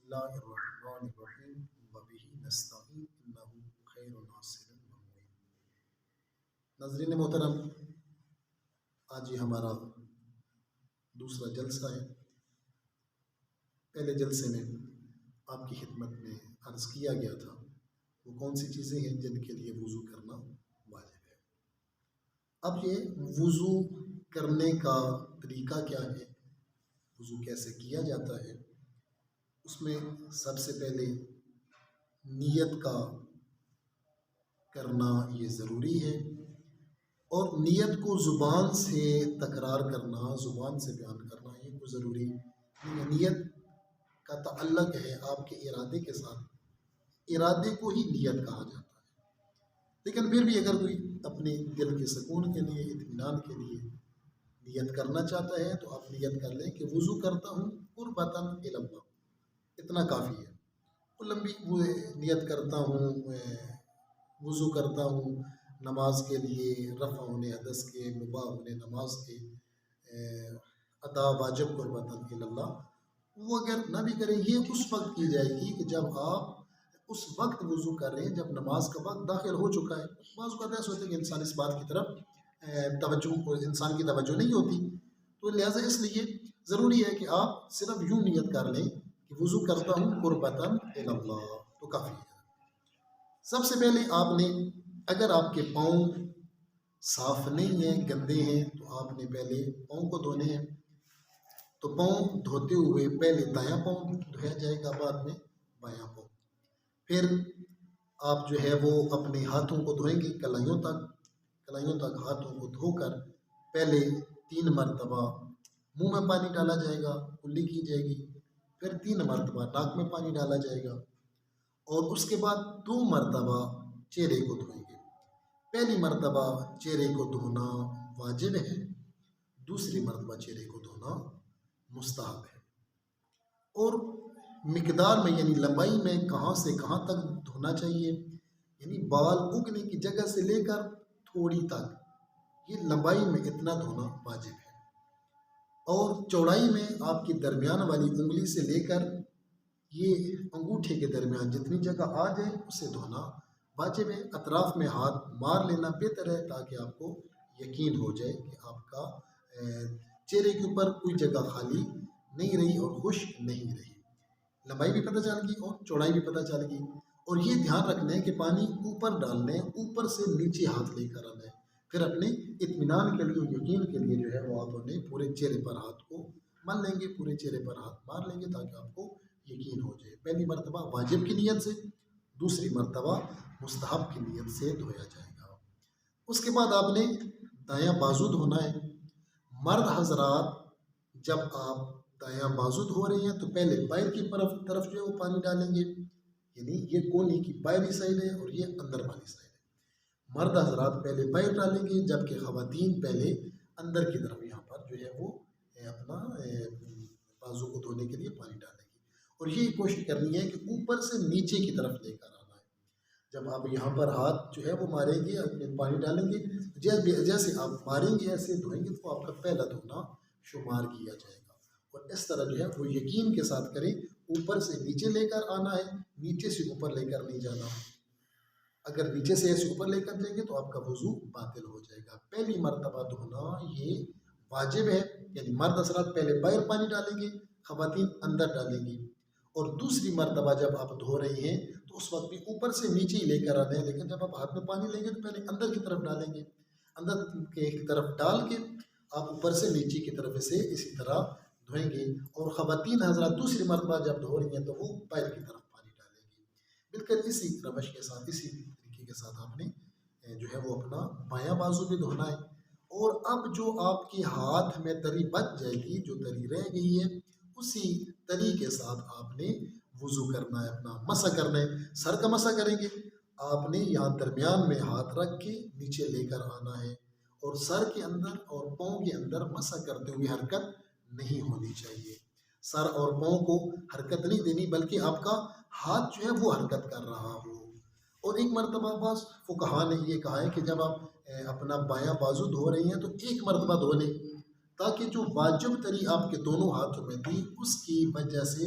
اللہ الرحمن الرحیم وبہ نستعین انہ خیر ناصر ومعین۔ ناظرین محترم، آج یہ ہمارا دوسرا جلسہ ہے۔ پہلے جلسے میں آپ کی خدمت میں عرض کیا گیا تھا وہ کون سی چیزیں ہیں جن کے لیے وضو کرنا واجب ہے۔ اب یہ وضو کرنے کا طریقہ کیا ہے، وضو کیسے کیا جاتا ہے، اس میں سب سے پہلے نیت کا کرنا یہ ضروری ہے، اور نیت کو زبان سے تکرار کرنا، زبان سے بیان کرنا یہ کوئی ضروری نہیں ہے۔ نیت کا تعلق ہے آپ کے ارادے کے ساتھ، ارادے کو ہی نیت کہا جاتا ہے۔ لیکن پھر بھی اگر کوئی اپنے دل کے سکون کے لیے، اطمینان کے لیے نیت کرنا چاہتا ہے تو آپ نیت کر لیں کہ وضو کرتا ہوں قربتاً الی اللہ، اتنا کافی ہے۔ وہ لمبی نیت کرتا ہوں، وضو کرتا ہوں نماز کے لیے، رفع ہونے حدث کے، مباح ہونے نماز کے، ادا واجب قربتاً الی اللہ، وہ اگر نہ بھی کریں یہ اس وقت کی جائے گی کہ جب آپ اس وقت وضو کر رہے ہیں جب نماز کا وقت داخل ہو چکا ہے۔ بعض اوقات ایسا ہوتا ہے کہ انسان اس بات کی طرف انسان کی توجہ نہیں ہوتی، تو لہٰذا اس لیے ضروری ہے کہ آپ صرف یوں نیت کر لیں کہ وضو کرتا ہوں قربتاً الی اللہ، تو کافی ہے۔ سب سے پہلے آپ نے، اگر آپ کے پاؤں صاف نہیں ہیں، گندے ہیں، تو آپ نے پہلے پاؤں کو دھونے ہیں۔ تو پاؤں دھوتے ہوئے پہلے دایاں پاؤں دھویا جائے گا، بعد میں بایاں پاؤں۔ پھر آپ جو ہے وہ اپنے ہاتھوں کو دھوئیں گے کلائیوں تک ہاتھوں کو دھو کر پہلے 3 مرتبہ منہ میں پانی ڈالا جائے گا، کلی کی جائے گی، پھر 3 مرتبہ ناک میں پانی ڈالا جائے گا، اور اس کے بعد 2 مرتبہ چہرے کو دھوئیں گے۔ پہلی مرتبہ چہرے کو دھونا واجب ہے، دوسری مرتبہ چہرے کو دھونا مستحب ہے۔ اور مقدار میں یعنی لمبائی میں کہاں سے کہاں تک دھونا چاہیے، یعنی بال اگنے کی جگہ سے لے کر تھوڑی تک، یہ لمبائی میں اتنا دھونا واجب ہے۔ اور چوڑائی میں آپ کی درمیان والی انگلی سے لے کر یہ انگوٹھے کے درمیان جتنی جگہ آ جائے اسے دھونا واجب ہے۔ اطراف میں ہاتھ مار لینا بہتر ہے تاکہ آپ کو یقین ہو جائے کہ آپ کا چہرے کے اوپر کوئی جگہ خالی نہیں رہی اور خشک نہیں رہی۔ لمبائی بھی پتہ چل گئی اور چوڑائی بھی پتہ چل گئی۔ اور یہ دھیان رکھنا ہے کہ پانی اوپر ڈالنا ہے، اوپر سے نیچے ہاتھ لے کر آنا ہے۔ پھر اپنے اطمینان کے لیے، یقین کے لیے جو ہے وہ آپ نے پورے چہرے پر ہاتھ کو مل لیں گے، پورے چہرے پر ہاتھ مار لیں گے تاکہ آپ کو یقین ہو جائے۔ پہلی مرتبہ واجب کی نیت سے، دوسری مرتبہ مستحب کی نیت سے دھویا جائے گا۔ اس کے بعد آپ نے دایاں بازو دھونا ہے۔ مرد حضرات جب آپ دایاں بازو دھو رہے ہیں تو پہلے پیر کی طرف جو ہے وہ پانی ڈالیں گے، یعنی یہ کونی کی باہری سائڈ ہے اور یہ اندر والی سائڈ ہے۔ مرد حضرات پہلے پیر ڈالیں گے، جبکہ خواتین پہلے اندر کی طرف یہاں پر جو ہے وہ اپنا بازو کو دھونے کے لیے پانی ڈالیں گے۔ اور یہ کوشش کرنی ہے کہ اوپر سے نیچے کی طرف لے کر آنا ہے۔ جب آپ یہاں پر ہاتھ جو ہے وہ ماریں گے، پانی ڈالیں گے، جیسے آپ ماریں گے ایسے دھوئیں گے تو آپ کا پہلا دھونا شمار کیا جائے گا۔ اور اس طرح جو ہے وہ یقین کے ساتھ کریں، اوپر سے نیچے لے کر آنا ہے، نیچے سے اوپر لے کر نہیں جانا۔ اگر نیچے سے ایسے اوپر لے کر جائیں گے تو آپ کا وضو باطل ہو جائے گا۔ پہلی مرتبہ دھونا یہ واجب ہے، یعنی مرد حضرات پہلے باہر پانی ڈالیں گے، خواتین اندر ڈالیں گی۔ اور دوسری مرتبہ جب آپ دھو رہے ہیں تو اس وقت بھی اوپر سے نیچے ہی لے کر آنا ہے، لیکن جب آپ ہاتھ میں پانی لیں گے تو پہلے اندر کی طرف ڈالیں گے، اندر کی طرف ڈال کے آپ اوپر سے نیچے کی طرف سے اسی طرح دھوئیں گے۔ اور خواتین حضرات دوسری مرتبہ جب دھو رہی ہیں تو وہ پیر کی طرف پانی ڈالیں گی۔ بالکل اسی روش کے ساتھ، اسی طریقے کے ساتھ آپ نے جو ہے وہ اپنا بایاں بازو بھی دھونا ہے۔ اور اب جو آپ کے ہاتھ میں تری بچ جائے گی، جو تری رہ گئی ہے، اسی تری کے ساتھ آپ نے وضو کرنا ہے، اپنا مسح کرنا ہے۔ سر کا مسح کریں گے، آپ نے یہاں درمیان میں ہاتھ رکھ کے نیچے لے کر آنا ہے، اور سر کے اندر اور پاؤں کے اندر مسح کرتے ہوئے حرکت نہیں ہونی چاہیے۔ سر اور پاؤں کو حرکت نہیں دینی، بلکہ آپ کا ہاتھ جو ہے وہ حرکت کر رہا ہو۔ اور ایک مرتبہ بعض فقہا نے یہ کہا ہے کہ جب آپ اپنا بایاں بازو دھو رہے ہیں تو ایک مرتبہ دھو لیں، تاکہ جو واجب تری آپ کے دونوں ہاتھوں میں تھی اس کی وجہ سے